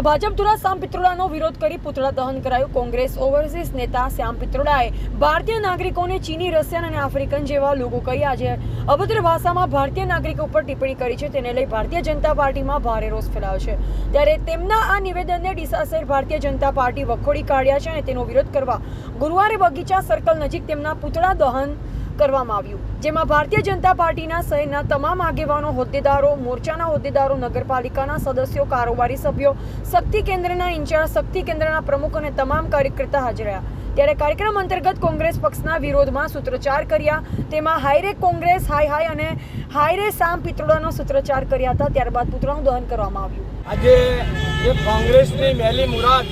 ડીસા ભાજપ દ્વારા શ્યામ પિત્રોડાનો વિરોધ કરી પુતળા દહન કરાયું। કોંગ્રેસ ઓવરસીઝ નેતા શ્યામ પિત્રોડાએ ભારતીય નાગરિકોને ચીની, રશિયન અને આફ્રિકન જેવા લોકો કહી આજે અભદ્ર ભાષામાં ભારતીય નાગરિકો ઉપર ટિપ્પણી કરી છે। તેને લઈ ભારતીય જનતા પાર્ટીમાં ભારે રોષ ફેલાયો છે। ત્યારે તેમના આ નિવેદનને ડીસા શહેર ભારતીય જનતા પાર્ટી વખોડી કાઢ્યા છે અને તેનો વિરોધ કરવા ગુરુવારે બગીચા સર્કલ નજીક તેમના પુતળા દહન કરવામાં આવ્યું, જેમાં ભારતીય જનતા પાર્ટીના શહેરના તમામ આગેવાનો, હોદ્દેદારો, મોરચાના હોદ્દેદારો, નગરપાલિકાના સદસ્યો, કારોબારી સભ્યો, શક્તિ કેન્દ્રના ઇન્ચાર્જ, શક્તિ કેન્દ્રના પ્રમુખ અને તમામ કાર્યકર્તા હાજર રહ્યા। ત્યારે કાર્યક્રમ અંતર્ગત કોંગ્રેસ પક્ષના વિરોધમાં સૂત્રોચ્ચાર કર્યા, તેમાં હાયરે કોંગ્રેસ, હાય અને હાયરે શ્યામ પિત્રોડાનો સૂત્રોચ્ચાર કર્યા હતા। ત્યારબાદ પુતળાનું દહન કરવામાં આવ્યું। આજે જે કોંગ્રેસની મેલી મુરાદ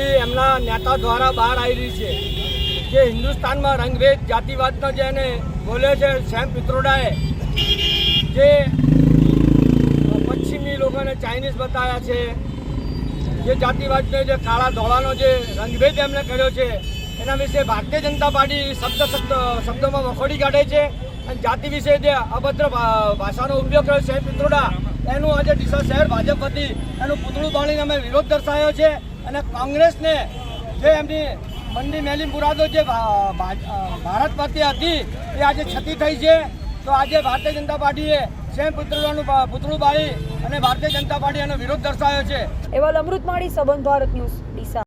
એ એમના નેતા દ્વારા બહાર આવી રહી છે કે હિન્દુસ્તાનમાં રંગભેદ જાતિવાદનો જે એને બોલ્યો છે શ્યામ પિત્રોડાએ, જે પશ્ચિમી લોકોને ચાઇનીઝ બતાવ્યા છે, જે જાતિવાદનો જે કાળા ધોળાનો જે રંગભેદ એમણે કર્યો છે, એના વિશે ભારતીય જનતા પાર્ટી શબ્દોમાં વખોડી કાઢે છે અને જાતિ વિશે જે અભદ્ર ભાષાનો ઉપયોગ કર્યો શ્યામ પિત્રોડા, એનું આજે ડીસા શહેર ભાજપ વતી એનું પૂતળું બાળીને અમે વિરોધ દર્શાવ્યો છે। અને કોંગ્રેસને જે એમની મંડી મેલી મુરાદો જે ભારત પ્રત્યે હતી એ આજે છતી થઈ છે, તો આજે ભારતીય જનતા પાર્ટીએ શ્યામ પિત્રોડાનું પૂતળું બાળી અને ભારતીય જનતા પાર્ટી એનો વિરોધ દર્શાવ્યો છે। એવા અમૃત માળી, સંબંધ ભારત ન્યૂઝ, ડીસા।